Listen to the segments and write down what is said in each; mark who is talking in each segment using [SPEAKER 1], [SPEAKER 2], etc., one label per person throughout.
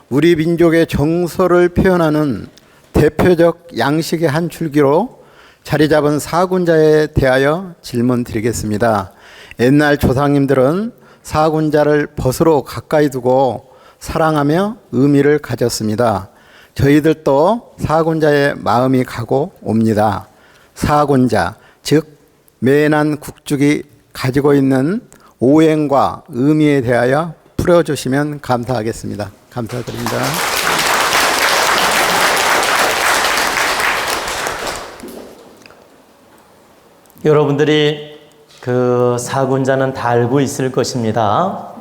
[SPEAKER 1] 우리 민족의 정서를 표현하는 대표적 양식의 한 줄기로 자리 잡은 사군자에 대하여 질문 드리겠습니다. 옛날 조상님들은 사군자를 벗으로 가까이 두고 사랑하며 의미를 가졌습니다. 저희들도 사군자의 마음이 가고 옵니다. 사군자, 즉 매난 국죽이 가지고 있는 오행과 의미에 대하여 풀어주시면 감사하겠습니다. 감사드립니다.
[SPEAKER 2] 여러분들이 그 사군자는 다 알고 있을 것입니다.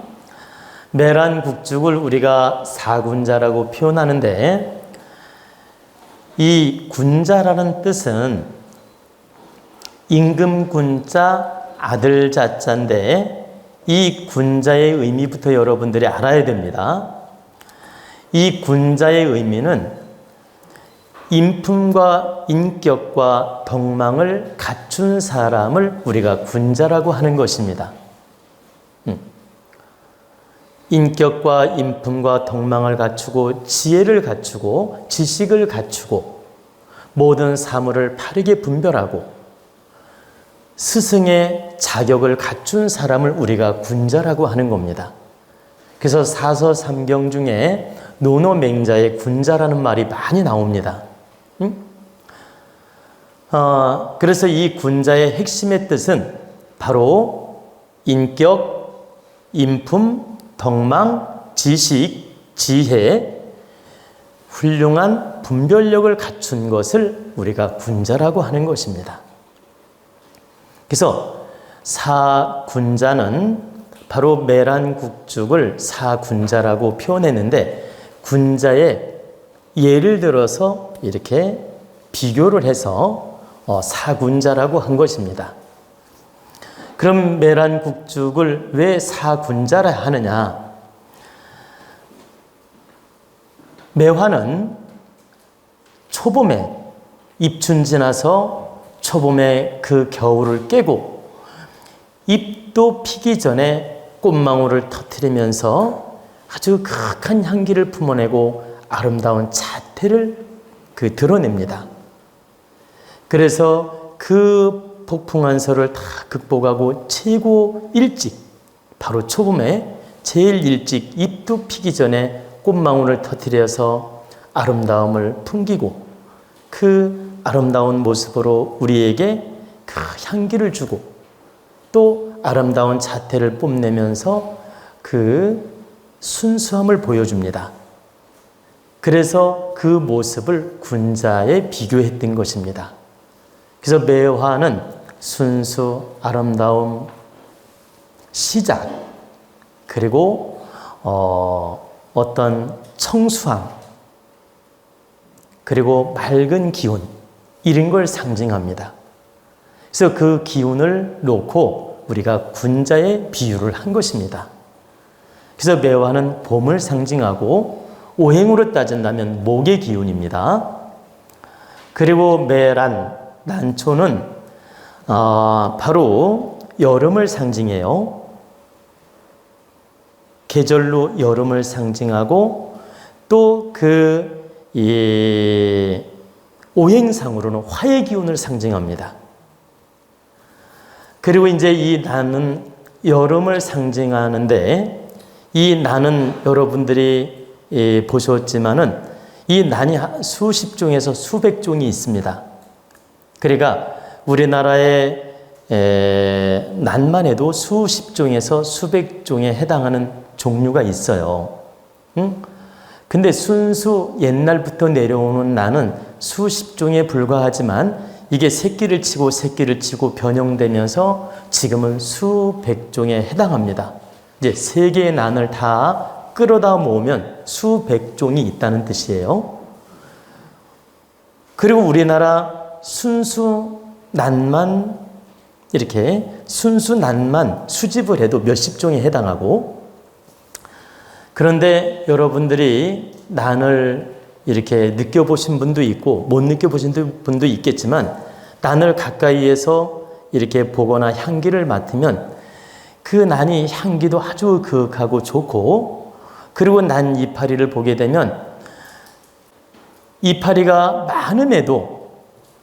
[SPEAKER 2] 매란 국죽을 우리가 사군자라고 표현하는데, 이 군자라는 뜻은 임금군자 아들자자인데, 이 군자의 의미부터 여러분들이 알아야 됩니다. 이 군자의 의미는 인품과 인격과 덕망을 갖춘 사람을 우리가 군자라고 하는 것입니다. 인격과 인품과 덕망을 갖추고 지혜를 갖추고 지식을 갖추고 모든 사물을 바르게 분별하고 스승의 자격을 갖춘 사람을 우리가 군자라고 하는 겁니다. 그래서 사서삼경 중에 노노맹자의 군자라는 말이 많이 나옵니다. 그래서 이 군자의 핵심의 뜻은 바로 인격, 인품, 덕망, 지식, 지혜, 훌륭한 분별력을 갖춘 것을 우리가 군자라고 하는 것입니다. 그래서 사군자는 바로 매란국죽을 사군자라고 표현했는데, 군자의 예를 들어서 이렇게 비교를 해서 사군자라고 한 것입니다. 그럼 매란국죽을 왜 사군자라 하느냐? 매화는 초봄에 입춘 지나서 초봄에 그 겨울을 깨고 잎도 피기 전에 꽃망울을 터뜨리면서 아주 극한 향기를 품어내고 아름다운 자태를 드러냅니다. 그래서 그 폭풍한설을 다 극복하고 최고 일찍, 바로 초봄에 제일 일찍 잎도 피기 전에 꽃망울을 터뜨려서 아름다움을 풍기고 그 아름다운 모습으로 우리에게 그 향기를 주고 또 아름다운 자태를 뽐내면서 그 순수함을 보여줍니다. 그래서 그 모습을 군자에 비교했던 것입니다. 그래서 매화는 순수, 아름다움, 시작, 그리고 어떤 청수함, 그리고 맑은 기운, 이런 걸 상징합니다. 그래서 그 기운을 놓고 우리가 군자에 비유를 한 것입니다. 그래서 매화는 봄을 상징하고 오행으로 따진다면 목의 기운입니다. 그리고 매란, 난초는 바로 여름을 상징해요. 계절로 여름을 상징하고 또 오행상으로는 화의 기운을 상징합니다. 그리고 이제 이 난은 여름을 상징하는데, 이 난은 여러분들이 보셨지만은 이 난이 수십 종에서 수백 종이 있습니다. 그러니까 우리나라의 난만 해도 수십 종에서 수백 종에 해당하는 종류가 있어요. 근데 순수 옛날부터 내려오는 난은 수십 종에 불과하지만 이게 새끼를 치고 변형되면서 지금은 수백 종에 해당합니다. 이제 세 개의 난을 다 끌어다 모으면 수백 종이 있다는 뜻이에요. 그리고 우리나라 순수 난만 이렇게 순수 난만 수집을 해도 몇십 종에 해당하고, 그런데 여러분들이 난을 이렇게 느껴보신 분도 있고 못 느껴보신 분도 있겠지만, 난을 가까이에서 이렇게 보거나 향기를 맡으면 그 난이 향기도 아주 그윽하고 좋고 그리고 난 이파리를 보게 되면 이파리가 많음에도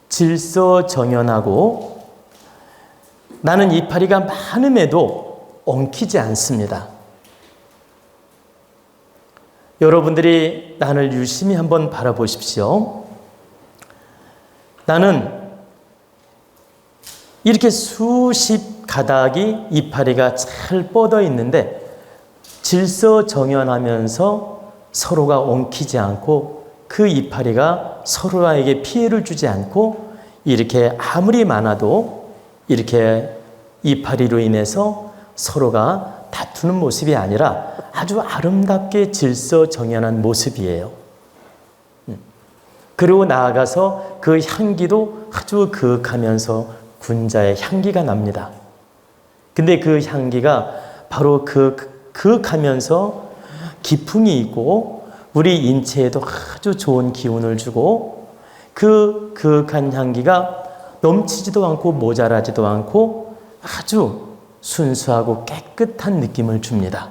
[SPEAKER 2] 질서정연하고 나는 이파리가 많음에도 엉키지 않습니다. 여러분들이 나를 유심히 한번 바라보십시오. 나는 이렇게 수십 가닥이 이파리가 잘 뻗어 있는데 질서정연하면서 서로가 엉키지 않고 그 이파리가 서로에게 피해를 주지 않고 이렇게 아무리 많아도 이렇게 이파리로 인해서 서로가 다투는 모습이 아니라 아주 아름답게 질서정연한 모습이에요. 그리고 나아가서 그 향기도 아주 그윽하면서 군자의 향기가 납니다. 근데 그 향기가 바로 그윽하면서 기풍이 있고 우리 인체에도 아주 좋은 기운을 주고 그 그윽한 향기가 넘치지도 않고 모자라지도 않고 아주 순수하고 깨끗한 느낌을 줍니다.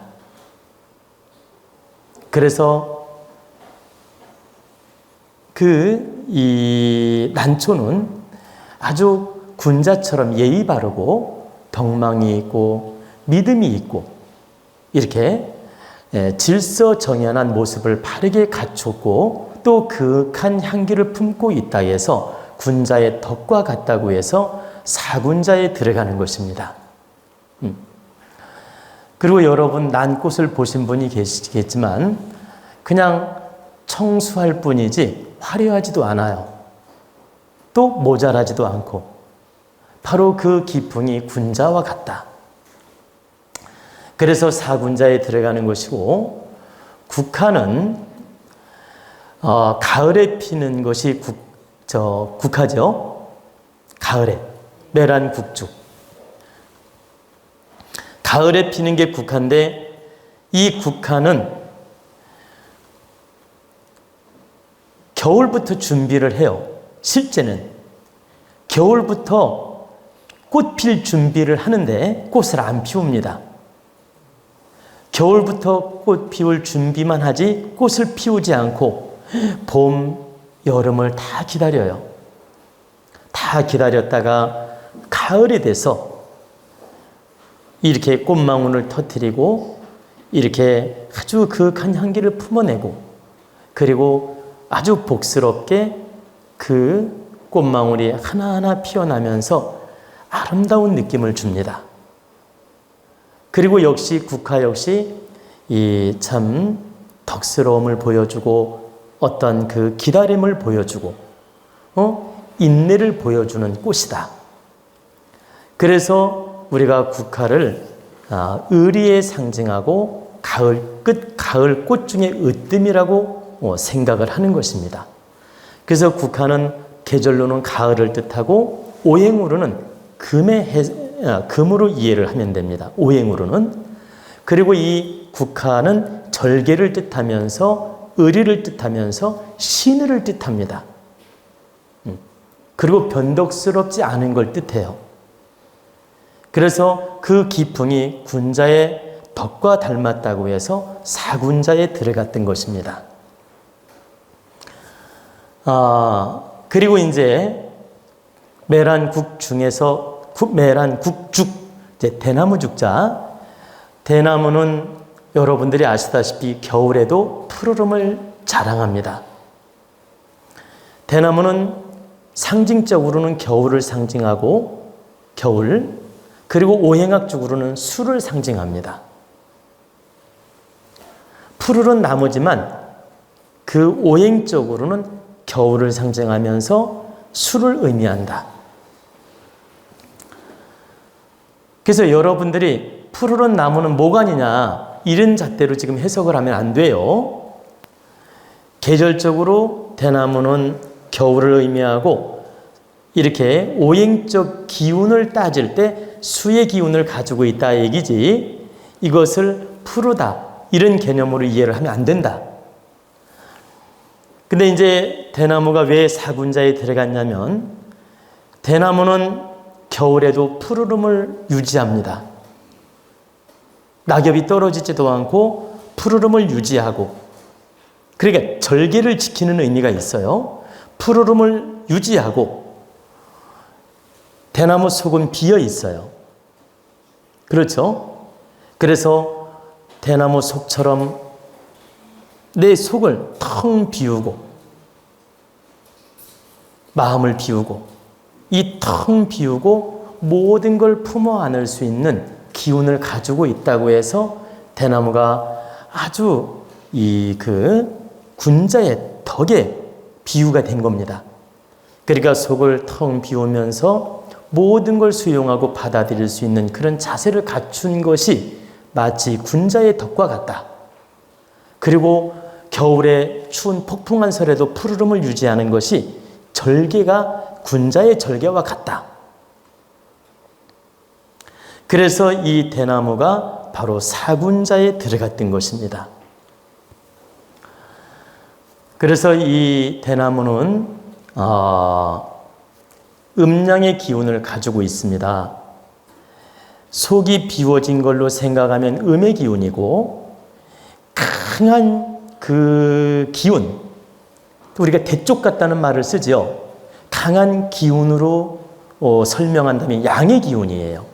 [SPEAKER 2] 그래서 이 난초는 아주 군자처럼 예의 바르고 덕망이 있고 믿음이 있고 이렇게 질서정연한 모습을 바르게 갖췄고 또 그윽한 향기를 품고 있다 해서 군자의 덕과 같다고 해서 사군자에 들어가는 것입니다. 그리고 여러분 난꽃을 보신 분이 계시겠지만 그냥 청수할 뿐이지 화려하지도 않아요. 또 모자라지도 않고 바로 그 기풍이 군자와 같다. 그래서 사군자에 들어가는 것이고 국화는 가을에 피는 것이 국화죠. 가을에 메란 국죽. 가을에 피는 게 국화인데 이 국화는 겨울부터 준비를 해요. 실제는 겨울부터 꽃 필 준비를 하는데 꽃을 안 피웁니다. 겨울부터 꽃 피울 준비만 하지 꽃을 피우지 않고 봄, 여름을 다 기다려요. 다 기다렸다가 가을이 돼서 이렇게 꽃망울을 터뜨리고 이렇게 아주 그윽한 향기를 품어내고 그리고 아주 복스럽게 그 꽃망울이 하나하나 피어나면서 아름다운 느낌을 줍니다. 그리고 역시 국화 역시 이 참 덕스러움을 보여주고 어떤 그 기다림을 보여주고 인내를 보여주는 꽃이다. 그래서 우리가 국화를 의리에 상징하고 가을 꽃 중에 으뜸이라고 생각을 하는 것입니다. 그래서 국화는 계절로는 가을을 뜻하고 오행으로는 금으로 이해를 하면 됩니다. 오행으로는. 그리고 이 국화는 절개를 뜻하면서 의리를 뜻하면서 신의를 뜻합니다. 그리고 변덕스럽지 않은 걸 뜻해요. 그래서 그 기풍이 군자의 덕과 닮았다고 해서 사군자에 들어갔던 것입니다. 그리고 이제 매란국 중에서 매란국죽, 이제 대나무 죽자. 대나무는 여러분들이 아시다시피 겨울에도 푸르름을 자랑합니다. 대나무는 상징적으로는 겨울을 상징하고 겨울, 그리고 오행학적으로는 수를 상징합니다. 푸르른 나무지만 그 오행적으로는 겨울을 상징하면서 수를 의미한다. 그래서 여러분들이 푸르른 나무는 뭐가 아니냐 이런 잣대로 지금 해석을 하면 안 돼요. 계절적으로 대나무는 겨울을 의미하고 이렇게 오행적 기운을 따질 때 수의 기운을 가지고 있다 얘기지 이것을 푸르다 이런 개념으로 이해를 하면 안 된다. 근데 이제 대나무가 왜 사군자에 들어갔냐면 대나무는 겨울에도 푸르름을 유지합니다. 낙엽이 떨어지지도 않고 푸르름을 유지하고, 그러니까 절개를 지키는 의미가 있어요. 푸르름을 유지하고 대나무 속은 비어 있어요. 그렇죠? 그래서 대나무 속처럼 내 속을 텅 비우고 마음을 비우고 이 텅 비우고 모든 걸 품어 안을 수 있는 기운을 가지고 있다고 해서 대나무가 아주 군자의 덕에 비유가 된 겁니다. 그러니까 속을 텅 비우면서 모든 걸 수용하고 받아들일 수 있는 그런 자세를 갖춘 것이 마치 군자의 덕과 같다. 그리고 겨울에 추운 폭풍한 설에도 푸르름을 유지하는 것이 절개가 군자의 절개와 같다. 그래서 이 대나무가 바로 사군자에 들어갔던 것입니다. 그래서 이 대나무는 음양의 기운을 가지고 있습니다. 속이 비워진 걸로 생각하면 음의 기운이고, 강한 그 기운, 우리가 대쪽 같다는 말을 쓰죠. 강한 기운으로 설명한다면 양의 기운이에요.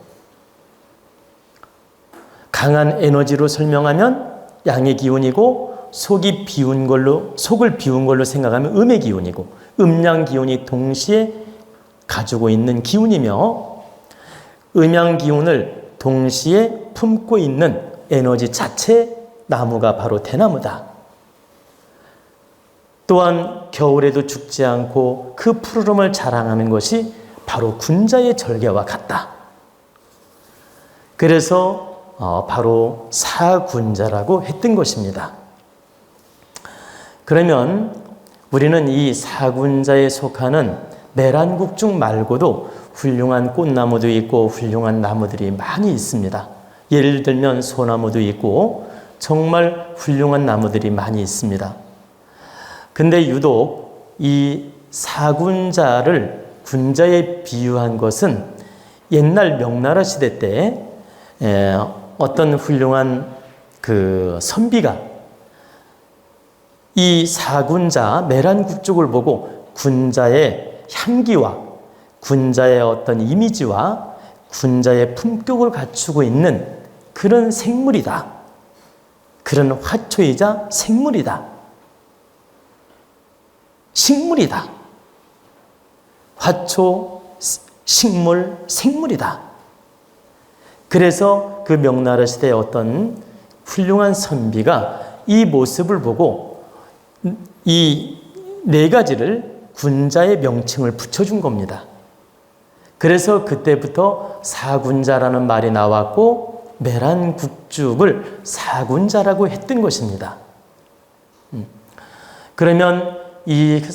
[SPEAKER 2] 강한 에너지로 설명하면 양의 기운이고, 속을 비운 걸로 생각하면 음의 기운이고, 음양 기운이 동시에 가지고 있는 기운이며, 음양 기운을 동시에 품고 있는 에너지 자체 나무가 바로 대나무다. 또한 겨울에도 죽지 않고 그 푸르름을 자랑하는 것이 바로 군자의 절개와 같다. 그래서 바로 사군자라고 했던 것입니다. 그러면 우리는 이 사군자에 속하는 내란국중 말고도 훌륭한 꽃나무도 있고 훌륭한 나무들이 많이 있습니다. 예를 들면 소나무도 있고 정말 훌륭한 나무들이 많이 있습니다. 근데 유독 이 사군자를 군자에 비유한 것은 옛날 명나라 시대 때 어떤 훌륭한 그 선비가 이 사군자 내란국죽을 보고 군자의 향기와 군자의 어떤 이미지와 군자의 품격을 갖추고 있는 그런 생물이다. 그런 화초이자 생물이다. 식물이다. 화초, 식물, 생물이다. 그래서 그 명나라 시대의 어떤 훌륭한 선비가 이 모습을 보고 이 네 가지를 군자의 명칭을 붙여준 겁니다. 그래서 그때부터 사군자라는 말이 나왔고 내란국죽을 사군자라고 했던 것입니다. 그러면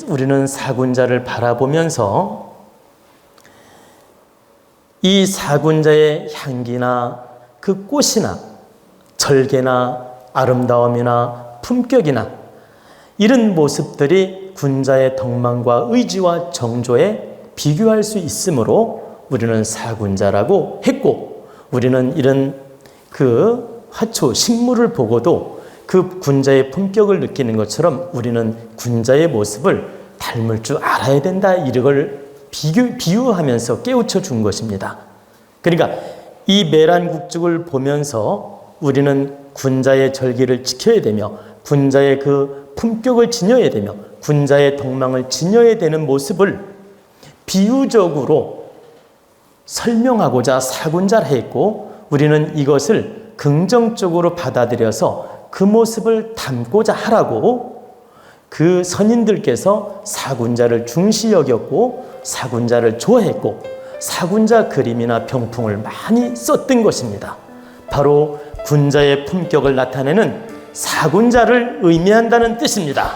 [SPEAKER 2] 우리는 사군자를 바라보면서 이 사군자의 향기나 그 꽃이나 절개나 아름다움이나 품격이나 이런 모습들이 군자의 덕망과 의지와 정조에 비교할 수 있으므로 우리는 사군자라고 했고, 우리는 이런 그 화초, 식물을 보고도 그 군자의 품격을 느끼는 것처럼 우리는 군자의 모습을 닮을 줄 알아야 된다. 이걸 비유하면서 깨우쳐 준 것입니다. 그러니까 이 매란국죽을 보면서 우리는 군자의 절기를 지켜야 되며 군자의 그 품격을 지녀야 되며 군자의 덕망을 지녀야 되는 모습을 비유적으로 설명하고자 사군자를 했고, 우리는 이것을 긍정적으로 받아들여서 그 모습을 담고자 하라고 그 선인들께서 사군자를 중시 여겼고 사군자를 좋아했고 사군자 그림이나 병풍을 많이 썼던 것입니다. 바로 군자의 품격을 나타내는 사군자를 의미한다는 뜻입니다.